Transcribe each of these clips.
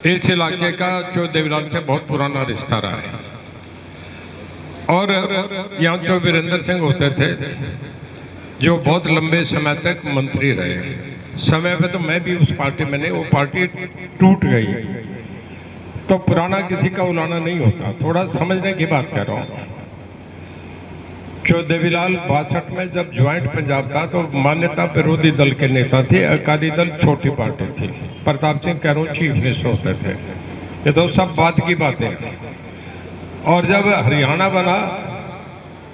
इस इलाके का जो देवीलाल से बहुत पुराना रिश्ता रहा है और यहाँ जो वीरेंद्र सिंह होते थे जो बहुत लंबे समय तक मंत्री रहे। समय पे तो मैं भी उस पार्टी में नहीं, वो पार्टी टूट गई तो पुराना किसी का उलाना नहीं होता। थोड़ा समझने की बात कर रहा हूँ। जो देवीलाल 62 में जब ज्वाइंट पंजाब था तो मान्यता विरोधी दल के नेता थे। अकाली दल छोटी पार्टी थी। प्रताप सिंह कैरों चीफ मिनिस्टर होते थे। ये तो सब बात की बातें हैं। और जब हरियाणा बना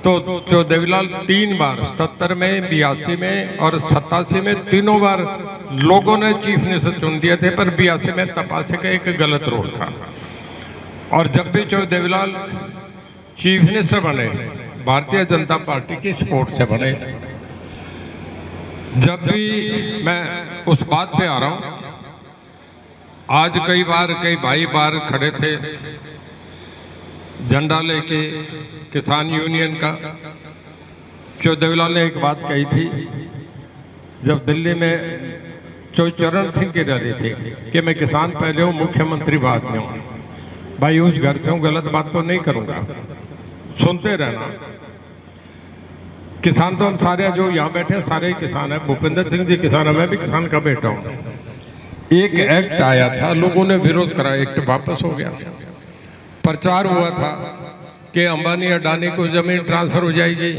तो जो देवीलाल 3 बार 70 में, 82 में और 87 में तीनों बार लोगों ने चीफ मिनिस्टर चुन दिए थे, पर 82 में तपासे का एक गलत रोल था। और जब भी जो देवीलाल चीफ मिनिस्टर बने भारतीय जनता पार्टी की सपोर्ट से बने। जब भी मैं उस बात पे आ रहा हूं, आज कई भाई बार खड़े थे झंडा लेके किसान यूनियन का। जो देवीलाल ने एक बात कही थी जब दिल्ली में जो चरण सिंह की रैली थी कि मैं किसान पहले हूं, मुख्यमंत्री बाद में हूं। भाई उस घर से हूं, गलत बात तो नहीं करूंगा, सुनते रहना। किसान तो हम सारे जो यहाँ बैठे सारे ही किसान है। भूपेंद्र सिंह जी किसान है, मैं भी किसान का बेटा हूँ। एक एक्ट आया था, लोगों ने विरोध करा, एक्ट वापस हो गया। प्रचार हुआ था कि अंबानी अडानी को जमीन ट्रांसफर हो जाएगी,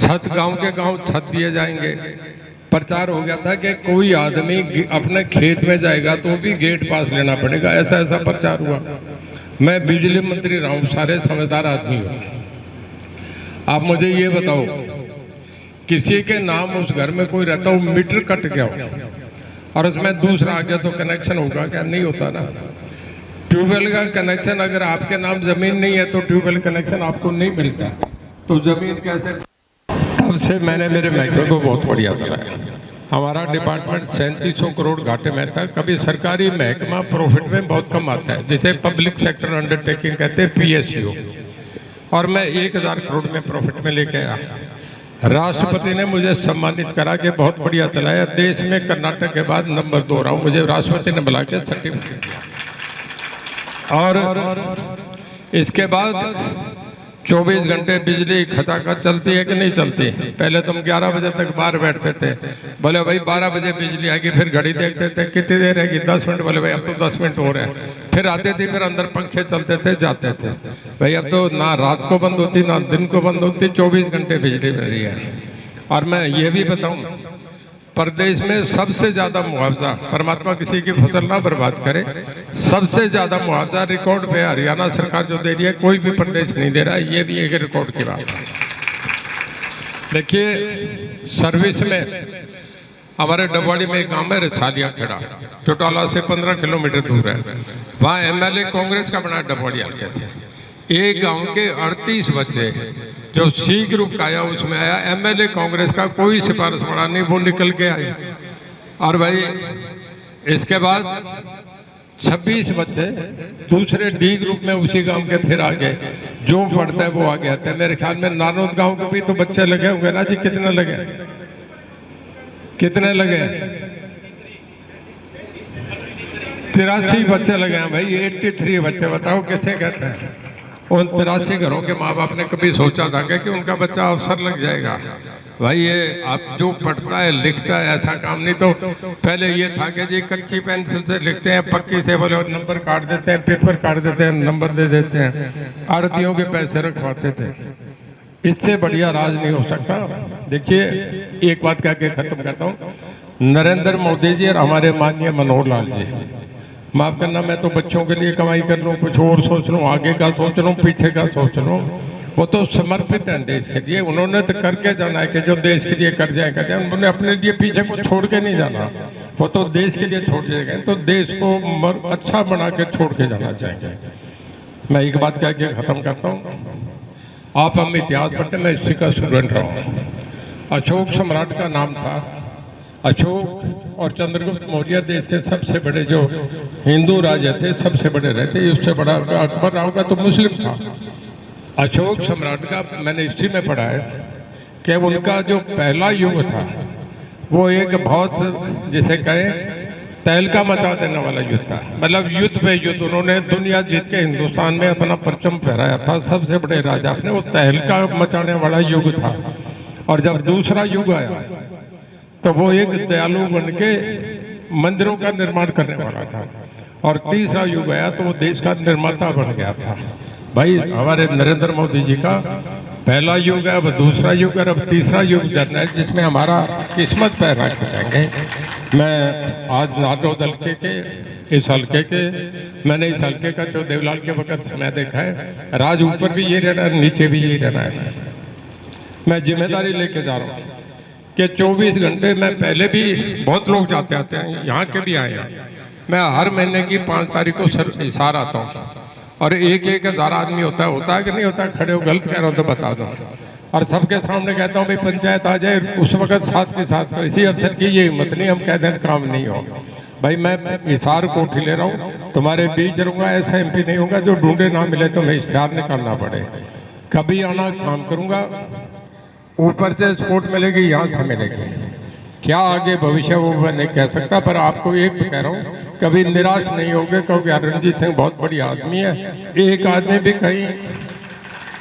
छत गांव के गांव छत दिए जाएंगे। प्रचार हो गया था कि कोई आदमी अपने खेत में जाएगा तो भी गेट पास लेना पड़ेगा। ऐसा प्रचार हुआ। मैं बिजली मंत्री रहा हूँ, सारे समझदार आदमी हूँ। आप मुझे ये बताओ, किसी के नाम उस घर में कोई रहता हो, मीटर कट गया हो और उसमें दूसरा आ गया तो कनेक्शन होगा क्या? नहीं होता ना। ट्यूबवेल का कनेक्शन अगर आपके नाम जमीन नहीं है तो ट्यूबवेल कनेक्शन आपको नहीं मिलता, तो जमीन कैसे? तब से मैंने मेरे महकमे को बहुत बढ़िया चलाया। हमारा डिपार्टमेंट 3700 करोड़ घाटे में था। कभी सरकारी महकमा प्रॉफिट में बहुत कम आता है, जिसे पब्लिक सेक्टर अंडरटेकिंग कहते हैं, PSU। और मैं 1000 करोड़ में प्रॉफिट में लेके आया। राष्ट्रपति ने मुझे सम्मानित करा कि बहुत बढ़िया चलाया। देश में कर्नाटक के बाद नंबर 2 रहा हूँ। मुझे राष्ट्रपति ने बुला के सर्टिफिकेट दिया। और इसके बाद 24 घंटे बिजली खचाखच चलती है कि नहीं चलती? पहले तो हम 11 बजे तक बाहर बैठते थे। बोले भाई 12 बजे बिजली आएगी, फिर घड़ी देखते थे कितनी देर रहेगी, 10 मिनट। बोले भाई अब तो 10 मिनट हो रहे हैं। फिर आते थे, फिर अंदर पंखे चलते थे, जाते थे। भाई अब तो ना रात को बंद होती ना दिन को बंद होती, 24 घंटे बिजली मिल रही है। और मैं ये भी बताऊं, प्रदेश में सबसे ज्यादा मुआवजा, परमात्मा किसी की फसल ना बर्बाद करे, सबसे ज्यादा मुआवजा रिकॉर्ड पे हरियाणा सरकार जो दे रही है, कोई भी प्रदेश नहीं दे रहा है। ये भी एक रिकॉर्ड की बात है। देखिए, सर्विस में हमारे डबवाड़ी में एक गांव है रिसालिया खेड़ा, चौटाला से 15 किलोमीटर दूर है। वहाँ MLA कांग्रेस का बना डबवाड़ी हल्के से। एक गांव के 38 बच्चे जो C ग्रुप का आया उसमें आया, MLA कांग्रेस का कोई सिफारिश पड़ा नहीं, वो निकल के आए। और भाई इसके बाद 26 बच्चे दूसरे D ग्रुप में उसी गांव के फिर आ गए। जो पढ़ता है वो आ गया था। मेरे ख्याल में नारनौद गांव के भी तो बच्चे लगे होंगे ना जी? कितने लगे? कितने लगे? 83 बच्चे लगे हैं भाई। 83 बच्चे, बताओ कैसे कहते हैं? उन 83 घरों के माँ बाप ने कभी सोचा था कि उनका बच्चा अफसर लग जाएगा? भाई ये आप जो पढ़ता है लिखता है, ऐसा काम नहीं। तो पहले ये था कि जी कच्ची पेंसिल से लिखते हैं, पक्की से बोले नंबर काट देते हैं, पेपर काट देते हैं, नंबर दे देते हैं, आड़तियों के पैसे रखवाते थे। इससे बढ़िया राज नहीं हो सकता। देखिए, एक बात कह के खत्म करता हूँ। नरेंद्र मोदी जी और हमारे माननीय मनोहर लाल जी, माफ करना, मैं तो बच्चों के लिए कमाई कर लूँ, कुछ और सोच लूँ, आगे का सोच लूँ, पीछे का सोच लूँ। वो तो समर्पित हैं देश के लिए। उन्होंने तो करके जाना है कि जो देश के लिए कर जाए कर जाए। उन्होंने अपने लिए पीछे को छोड़ के नहीं जाना, वो तो देश के लिए छोड़ के गए। तो देश को अच्छा बना के छोड़ के जाना चाहिए। मैं एक बात कह के खत्म करता हूँ। आप हम इतिहास पढ़ते, मैं हिस्ट्री का स्टूडेंट रहा हूँ। अशोक सम्राट का नाम था। अशोक और चंद्रगुप्त मौर्य देश के सबसे बड़े जो हिंदू राजा थे, सबसे बड़े रहते। उससे बड़ा अकबर राव का तो मुस्लिम था। अशोक सम्राट का मैंने हिस्ट्री में पढ़ा है कि उनका जो पहला युग था वो एक बहुत, जिसे कहें तहलका मचा देने वाला युद्ध था। मतलब युद्ध पे युद्ध, उन्होंने दुनिया जीत के हिंदुस्तान में अपना परचम फहराया था। सबसे बड़े राजा अपने, वो तहलका मचाने वाला युग था। और जब दूसरा युग आया तो वो एक दयालु बन के मंदिरों का निर्माण करने वाला था। और तीसरा युग आया तो वो देश का निर्माता बन गया था। भाई हमारे नरेंद्र मोदी जी का पहला युग है, अब दूसरा युग है, अब तीसरा युग चल रहा है जिसमें हमारा किस्मत पैर रख जाएंगे। मैं आज नाटो हल्के के इस हल्के के मैंने इस हल्के का जो देवलाल के वक्त समय देखा है, राज ऊपर भी ये रहना है, नीचे भी ये रहना है। मैं जिम्मेदारी लेके जा रहा हूँ कि 24 घंटे में पहले भी बहुत लोग जाते आते हैं, यहाँ के भी आए हैं। मैं हर महीने की 5 तारीख को हिसार आता हूँ और 1,000 आदमी होता है कि नहीं होता, खड़े हो गलत कह रहा हो तो बता दो। और सबके सामने कहता हूँ भाई पंचायत आ जाए, उस वक्त साथ के साथ इसी अफसर की ये हिम्मत नहीं, हम कह दें काम नहीं हो। भाई मैं हिसार कोठी ले रहा हूँ, तुम्हारे बीच रहूँगा, ऐसा MP नहीं होगा जो ढूंढे ना मिले तो मैं हिसार निकालना पड़े। कभी आना काम करूँगा, ऊपर से सपोर्ट मिलेगी, यहाँ से मिलेगी। क्या आगे भविष्य वो मैं नहीं कह सकता, पर आपको एक कह रहा हूँ, कभी निराश नहीं होगे, क्योंकि रणजीत सिंह बहुत बड़ी आदमी है। एक आदमी भी कहीं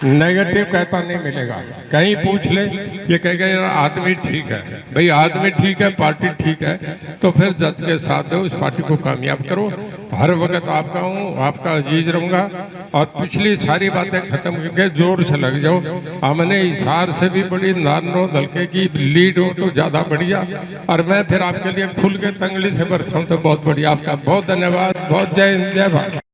नेगेटिव कहता नहीं मिलेगा। कहीं पूछ ले, ये कहेगा यार आदमी ठीक है। भाई आदमी ठीक है, पार्टी ठीक है, तो फिर जज के साथ दो, उस पार्टी को कामयाब करो। हर वक्त आपका हूँ, आपका अजीज रहूँगा। और पिछली सारी बातें खत्म करके जोर से लग जाओ। हमने हिसार से भी बड़ी नारनौल हल्के की लीड हो तो ज़्यादा बढ़िया। और मैं फिर आपके लिए खुल के तंगली से बरसाऊँ तो बहुत बढ़िया। आपका बहुत धन्यवाद। बहुत जय हिंद, जय भारत।